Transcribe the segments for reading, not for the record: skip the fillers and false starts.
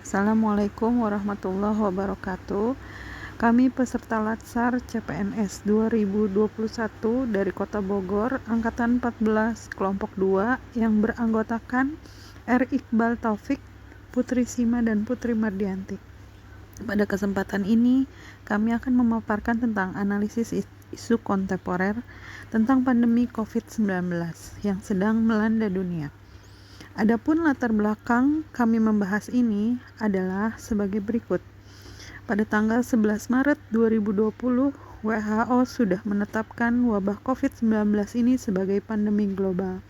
Assalamualaikum warahmatullahi wabarakatuh. Kami peserta Latsar CPNS 2021 dari Kota Bogor, Angkatan 14, Kelompok 2 yang beranggotakan R. Iqbal Taufik, Putri Sima, dan Putri Mardianti. Pada kesempatan ini, kami akan memaparkan tentang analisis isu kontemporer tentang pandemi COVID-19 yang sedang melanda dunia. Adapun latar belakang kami membahas ini adalah sebagai berikut. Pada tanggal 11 Maret 2020, WHO sudah menetapkan wabah COVID-19 ini sebagai pandemi global.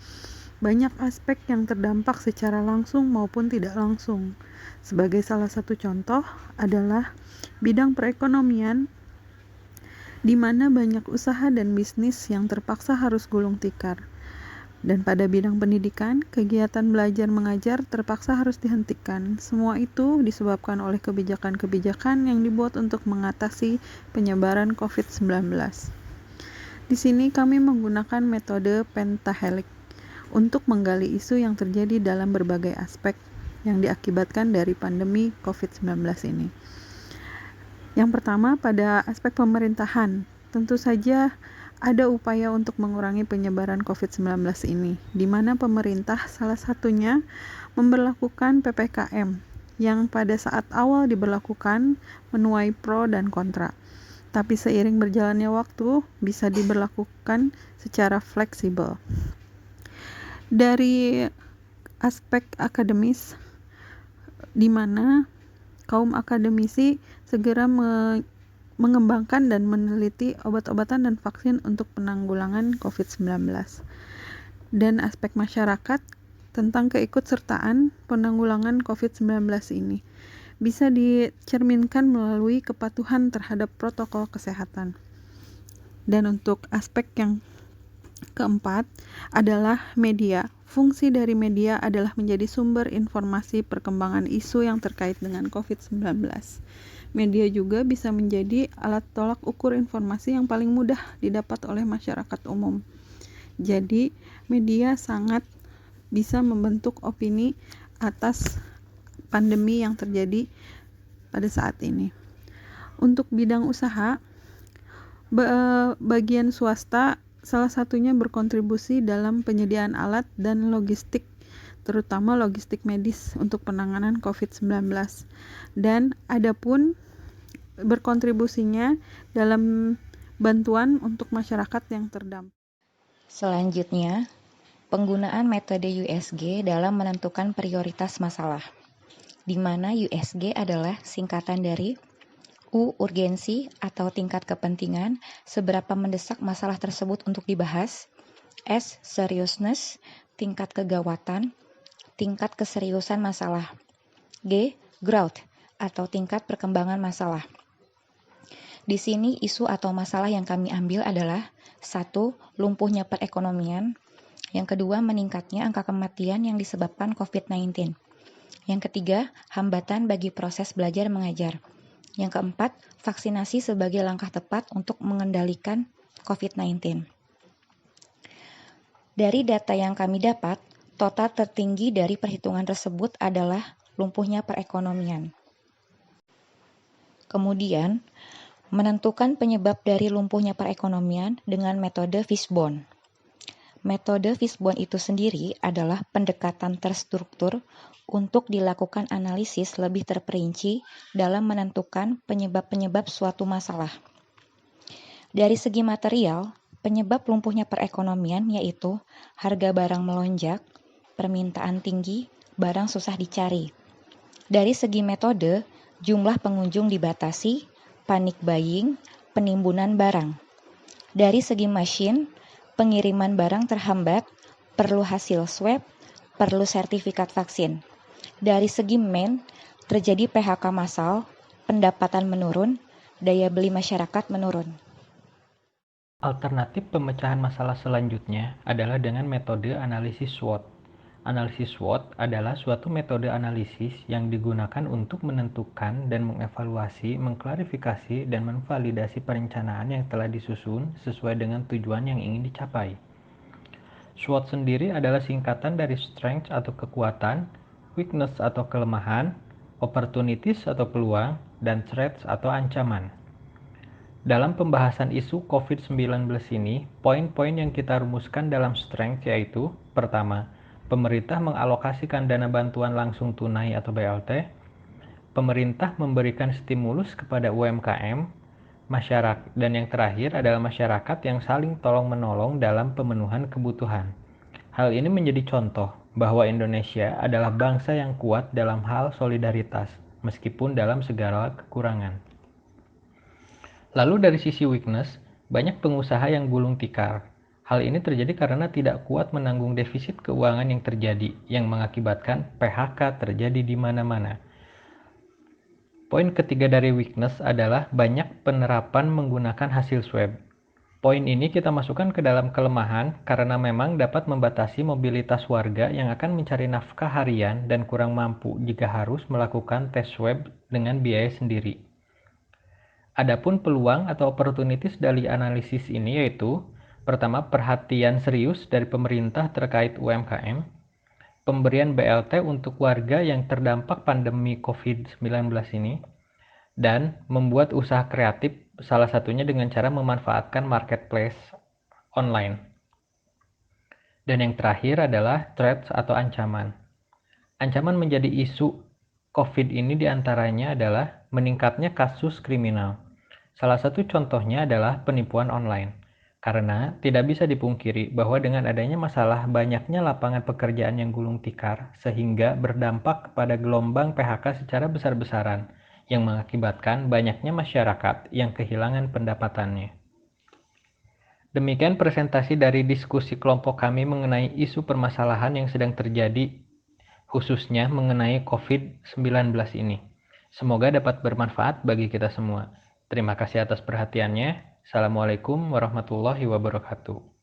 Banyak aspek yang terdampak secara langsung maupun tidak langsung. Sebagai salah satu contoh adalah bidang perekonomian, di mana banyak usaha dan bisnis yang terpaksa harus gulung tikar. Dan pada bidang pendidikan, kegiatan belajar mengajar terpaksa harus dihentikan. Semua itu disebabkan oleh kebijakan-kebijakan yang dibuat untuk mengatasi penyebaran COVID-19. Di sini kami menggunakan metode pentahelix untuk menggali isu yang terjadi dalam berbagai aspek yang diakibatkan dari pandemi COVID-19 ini. Yang pertama, pada aspek pemerintahan, tentu saja ada upaya untuk mengurangi penyebaran COVID-19 ini, di mana pemerintah salah satunya memberlakukan PPKM yang pada saat awal diberlakukan menuai pro dan kontra. Tapi seiring berjalannya waktu bisa diberlakukan secara fleksibel. Dari aspek akademis, di mana kaum akademisi segera mengembangkan dan meneliti obat-obatan dan vaksin untuk penanggulangan COVID-19. Dan aspek masyarakat tentang keikutsertaan penanggulangan COVID-19 ini bisa dicerminkan melalui kepatuhan terhadap protokol kesehatan. Dan untuk aspek yang keempat adalah media. Fungsi dari media adalah menjadi sumber informasi perkembangan isu yang terkait dengan COVID-19. Media juga bisa menjadi alat tolak ukur informasi yang paling mudah didapat oleh masyarakat umum. Jadi, media sangat bisa membentuk opini atas pandemi yang terjadi pada saat ini. Untuk bidang usaha, bagian swasta salah satunya berkontribusi dalam penyediaan alat dan logistik, terutama logistik medis untuk penanganan COVID-19. Dan adapun berkontribusinya dalam bantuan untuk masyarakat yang terdampak. Selanjutnya, penggunaan metode USG dalam menentukan prioritas masalah, di mana USG adalah singkatan dari U. Urgensi atau tingkat kepentingan, seberapa mendesak masalah tersebut untuk dibahas. S. Seriousness, tingkat kegawatan, tingkat keseriusan masalah. G. Growth, atau tingkat perkembangan masalah. Di sini isu atau masalah yang kami ambil adalah 1. Lumpuhnya perekonomian. Yang kedua, meningkatnya angka kematian yang disebabkan COVID-19. Yang ketiga, hambatan bagi proses belajar mengajar. Yang keempat, vaksinasi sebagai langkah tepat untuk mengendalikan COVID-19. Dari data yang kami dapat, total tertinggi dari perhitungan tersebut adalah lumpuhnya perekonomian. Kemudian, menentukan penyebab dari lumpuhnya perekonomian dengan metode Fishbone. Metode Fishbone itu sendiri adalah pendekatan terstruktur untuk dilakukan analisis lebih terperinci dalam menentukan penyebab-penyebab suatu masalah. Dari segi material, penyebab lumpuhnya perekonomian yaitu harga barang melonjak, permintaan tinggi, barang susah dicari. Dari segi metode, jumlah pengunjung dibatasi, panic buying, penimbunan barang. Dari segi mesin, pengiriman barang terhambat, perlu hasil swab, perlu sertifikat vaksin. Dari segi men, terjadi PHK massal, pendapatan menurun, daya beli masyarakat menurun. Alternatif pemecahan masalah selanjutnya adalah dengan metode analisis SWOT. Analisis SWOT adalah suatu metode analisis yang digunakan untuk menentukan dan mengevaluasi, mengklarifikasi, dan memvalidasi perencanaan yang telah disusun sesuai dengan tujuan yang ingin dicapai. SWOT sendiri adalah singkatan dari strength atau kekuatan, weakness atau kelemahan, opportunities atau peluang, dan threats atau ancaman. Dalam pembahasan isu COVID-19 ini, poin-poin yang kita rumuskan dalam strength yaitu: pertama, pemerintah mengalokasikan dana bantuan langsung tunai atau BLT, pemerintah memberikan stimulus kepada UMKM, masyarakat, dan yang terakhir adalah masyarakat yang saling tolong-menolong dalam pemenuhan kebutuhan. Hal ini menjadi contoh bahwa Indonesia adalah bangsa yang kuat dalam hal solidaritas, meskipun dalam segala kekurangan. Lalu dari sisi weakness, banyak pengusaha yang gulung tikar. Hal ini terjadi karena tidak kuat menanggung defisit keuangan yang terjadi, yang mengakibatkan PHK terjadi di mana-mana. Poin ketiga dari weakness adalah banyak penerapan menggunakan hasil swab. Poin ini kita masukkan ke dalam kelemahan karena memang dapat membatasi mobilitas warga yang akan mencari nafkah harian dan kurang mampu jika harus melakukan tes swab dengan biaya sendiri. Adapun peluang atau opportunities dari analisis ini yaitu: pertama, perhatian serius dari pemerintah terkait UMKM, pemberian BLT untuk warga yang terdampak pandemi COVID-19 ini, dan membuat usaha kreatif, salah satunya dengan cara memanfaatkan marketplace online. Dan yang terakhir adalah threats atau ancaman. Ancaman menjadi isu COVID ini diantaranya adalah meningkatnya kasus kriminal. Salah satu contohnya adalah penipuan online, karena tidak bisa dipungkiri bahwa dengan adanya masalah banyaknya lapangan pekerjaan yang gulung tikar, sehingga berdampak kepada gelombang PHK secara besar-besaran, yang mengakibatkan banyaknya masyarakat yang kehilangan pendapatannya. Demikian presentasi dari diskusi kelompok kami mengenai isu permasalahan yang sedang terjadi, khususnya mengenai COVID-19 ini. Semoga dapat bermanfaat bagi kita semua. Terima kasih atas perhatiannya. Assalamualaikum warahmatullahi wabarakatuh.